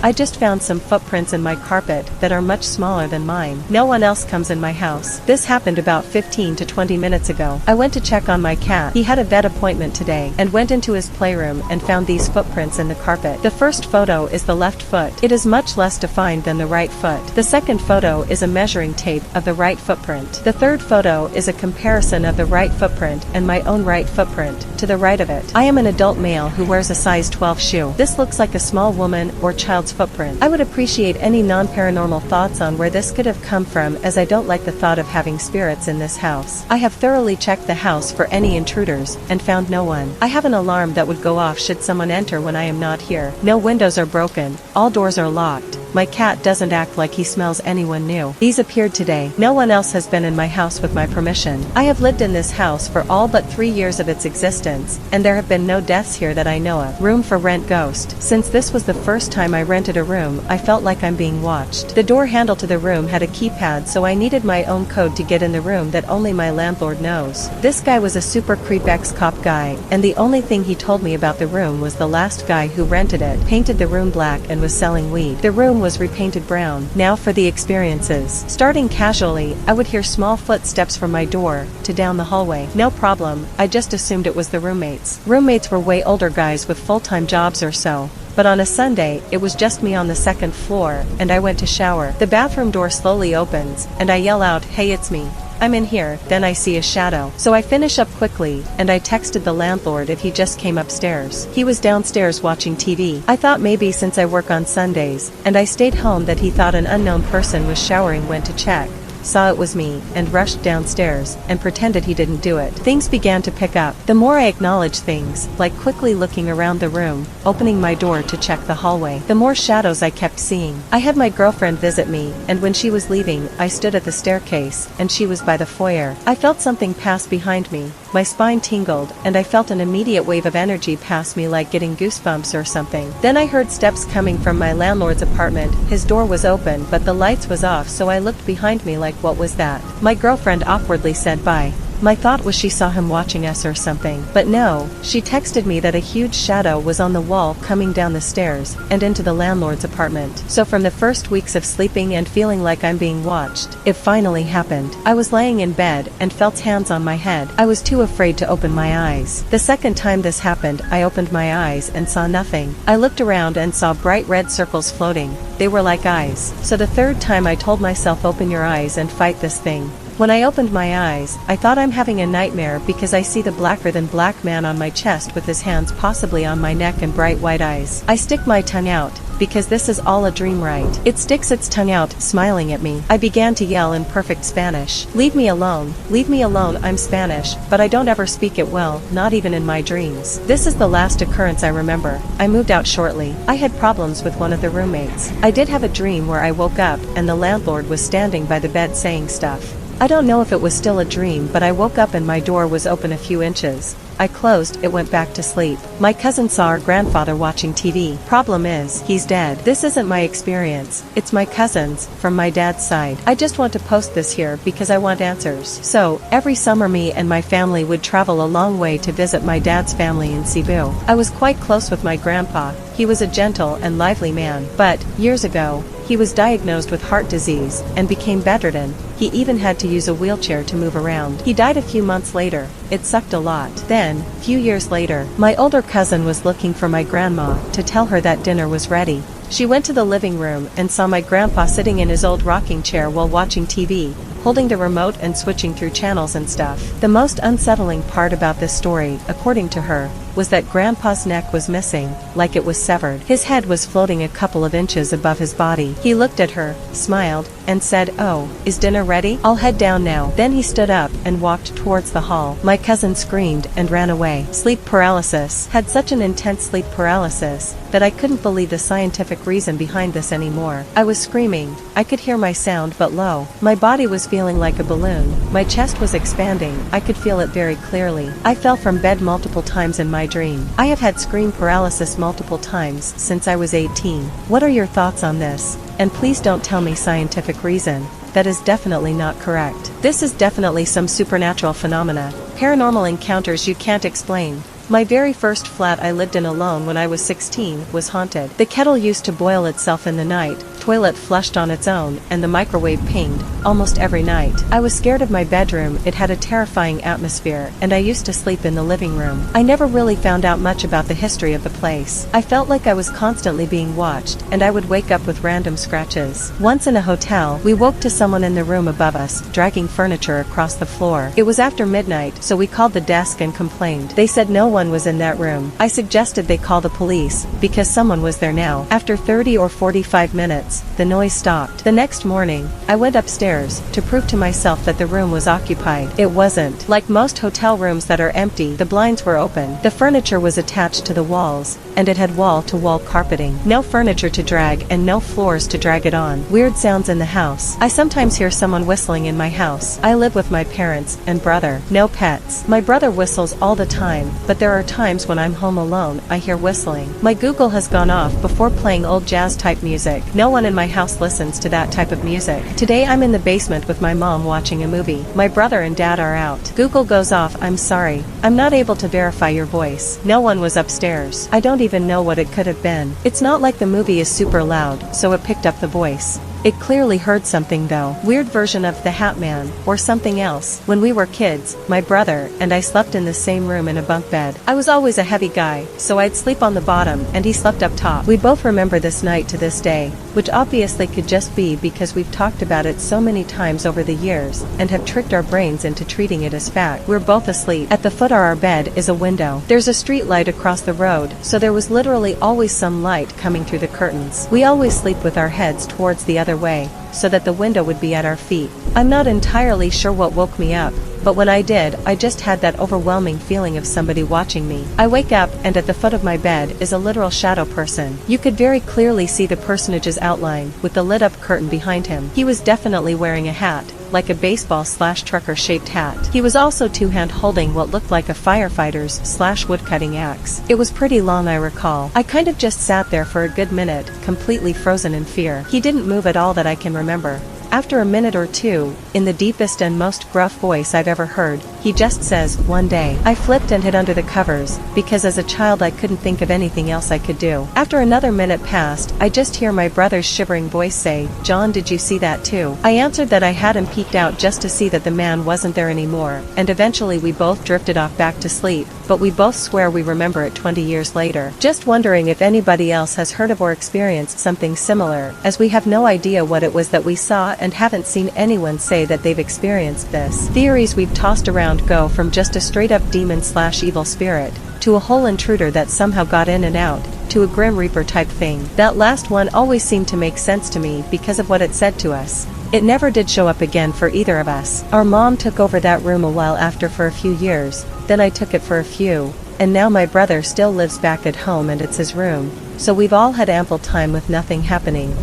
I just found some footprints in my carpet that are much smaller than mine. No one else comes in my house. This happened about 15 to 20 minutes ago. I went to check on my cat. He had a vet appointment today and went into his playroom and found these footprints in the carpet. The first photo is the left foot. It is much less defined than the right foot. The second photo is a measuring tape of the right footprint. The third photo is a comparison of the right footprint and my own right footprint to the right of it. I am an adult male who wears a size 12 shoe. This looks like a small woman or child's footprint. I would appreciate any non-paranormal thoughts on where this could have come from, as I don't like the thought of having spirits in this house. I have thoroughly checked the house for any intruders and found no one. I have an alarm that would go off should someone enter when I am not here. No windows are broken. All doors are locked. My cat doesn't act like he smells anyone new. These appeared today. No one else has been in my house with my permission. I have lived in this house for all but 3 years of its existence, and there have been no deaths here that I know of. Room for rent ghost. Since this was the first time I rented a room, I felt like I'm being watched. The door handle to the room had a keypad, so I needed my own code to get in the room that only my landlord knows. This guy was a super creep ex-cop guy, and the only thing he told me about the room was the last guy who rented it painted the room black and was selling weed. The room was repainted brown. Now for the experiences. Starting casually, I would hear small footsteps from my door to down the hallway. No problem, I just assumed it was the roommates. Roommates were way older guys with full-time jobs or so. But on a Sunday, it was just me on the second floor, and I went to shower. The bathroom door slowly opens, and I yell out, "Hey, it's me. I'm in here." Then I see a shadow. So I finish up quickly, and I texted the landlord if he just came upstairs. He was downstairs watching TV. I thought maybe since I work on Sundays, and I stayed home, that he thought an unknown person was showering, went to check, saw it was me, and rushed downstairs, and pretended he didn't do it. Things began to pick up. The more I acknowledged things, like quickly looking around the room, opening my door to check the hallway, the more shadows I kept seeing. I had my girlfriend visit me, and when she was leaving, I stood at the staircase, and she was by the foyer. I felt something pass behind me. My spine tingled, and I felt an immediate wave of energy pass me, like getting goosebumps or something. Then I heard steps coming from my landlord's apartment. His door was open, but the lights was off, so I looked behind me like, what was that? My girlfriend awkwardly said bye. My thought was she saw him watching us or something. But no, she texted me that a huge shadow was on the wall coming down the stairs and into the landlord's apartment. So from the first weeks of sleeping and feeling like I'm being watched, it finally happened. I was laying in bed and felt hands on my head. I was too afraid to open my eyes. The second time this happened, I opened my eyes and saw nothing. I looked around and saw bright red circles floating. They were like eyes. So the third time I told myself, open your eyes and fight this thing. When I opened my eyes, I thought I'm having a nightmare, because I see the blacker than black man on my chest with his hands possibly on my neck and bright white eyes. I stick my tongue out, because this is all a dream, right? It sticks its tongue out, smiling at me. I began to yell in perfect Spanish. Leave me alone, I'm Spanish, but I don't ever speak it well, not even in my dreams. This is the last occurrence I remember. I moved out shortly. I had problems with one of the roommates. I did have a dream where I woke up and the landlord was standing by the bed saying stuff. I don't know if it was still a dream, but I woke up and my door was open a few inches. I closed it, went back to sleep. My cousin saw our grandfather watching TV. Problem is, he's dead. This isn't my experience, it's my cousin's, from my dad's side. I just want to post this here because I want answers. So, every summer me and my family would travel a long way to visit my dad's family in Cebu. I was quite close with my grandpa. He was a gentle and lively man. But, years ago, he was diagnosed with heart disease and became bedridden. He even had to use a wheelchair to move around. He died a few months later. It sucked a lot. Then, few years later, my older cousin was looking for my grandma to tell her that dinner was ready. She went to the living room and saw my grandpa sitting in his old rocking chair while watching TV, holding the remote and switching through channels and stuff. The most unsettling part about this story, according to her, was that Grandpa's neck was missing, like it was severed. His head was floating a couple of inches above his body. He looked at her, smiled, and said, "Oh, is dinner ready? I'll head down now." Then he stood up and walked towards the hall. My cousin screamed and ran away. Sleep paralysis. Had such an intense sleep paralysis that I couldn't believe the scientific reason behind this anymore. I was screaming. I could hear my sound but low. My body was feeling like a balloon. My chest was expanding. I could feel it very clearly. I fell from bed multiple times in my dream. I have had scream paralysis multiple times since I was 18. What are your thoughts on this? And please don't tell me scientific reason. That is definitely not correct. This is definitely some supernatural phenomena. Paranormal encounters you can't explain. My very first flat I lived in alone when I was 16 was haunted. The kettle used to boil itself in the night, toilet flushed on its own, and the microwave pinged, almost every night. I was scared of my bedroom, it had a terrifying atmosphere, and I used to sleep in the living room. I never really found out much about the history of the place. I felt like I was constantly being watched, and I would wake up with random scratches. Once in a hotel, we woke to someone in the room above us, dragging furniture across the floor. It was after midnight, so we called the desk and complained. They said no one was in that room. I suggested they call the police, because someone was there now. After 30 or 45 minutes, the noise stopped. The next morning, I went upstairs, to prove to myself that the room was occupied. It wasn't. Like most hotel rooms that are empty, the blinds were open. The furniture was attached to the walls, and it had wall-to-wall carpeting. No furniture to drag and no floors to drag it on. Weird sounds in the house. I sometimes hear someone whistling in my house. I live with my parents and brother. No pets. My brother whistles all the time, but there are times when I'm home alone, I hear whistling. My Google has gone off before playing old jazz-type music. No one in my house listens to that type of music. Today I'm in the basement with my mom watching a movie. My brother and dad are out. Google goes off. I'm sorry. I'm not able to verify your voice. No one was upstairs. I don't even know what it could have been. It's not like the movie is super loud, so it picked up the voice. It clearly heard something though. Weird version of the Hat Man, or something else. When we were kids, my brother and I slept in the same room in a bunk bed. I was always a heavy guy, so I'd sleep on the bottom and he slept up top. We both remember this night to this day, which obviously could just be because we've talked about it so many times over the years, and have tricked our brains into treating it as fact. We're both asleep. At the foot of our bed is a window. There's a street light across the road, so there was literally always some light coming through the curtains. We always sleep with our heads towards the other way, so that the window would be at our feet. I'm not entirely sure what woke me up, but when I did, I just had that overwhelming feeling of somebody watching me. I wake up, and at the foot of my bed is a literal shadow person. You could very clearly see the personage's outline, with the lit-up curtain behind him. He was definitely wearing a hat, like a baseball/trucker-shaped hat. He was also two-hand holding what looked like a firefighter's/woodcutting axe. It was pretty long, I recall. I kind of just sat there for a good minute, completely frozen in fear. He didn't move at all that I can remember. After a minute or two, in the deepest and most gruff voice I've ever heard, he just says, "One day." I flipped and hid under the covers, because as a child I couldn't think of anything else I could do. After another minute passed, I just hear my brother's shivering voice say, "John, did you see that too?" I answered that I hadn't peeked out just to see that the man wasn't there anymore, and eventually we both drifted off back to sleep, but we both swear we remember it 20 years later. Just wondering if anybody else has heard of or experienced something similar, as we have no idea what it was that we saw and haven't seen anyone say that they've experienced this. Theories we've tossed around go from just a straight-up demon/evil spirit, to a whole intruder that somehow got in and out, to a Grim Reaper type thing. That last one always seemed to make sense to me because of what it said to us. It never did show up again for either of us. Our mom took over that room a while after for a few years, then I took it for a few, and now my brother still lives back at home and it's his room, so we've all had ample time with nothing happening.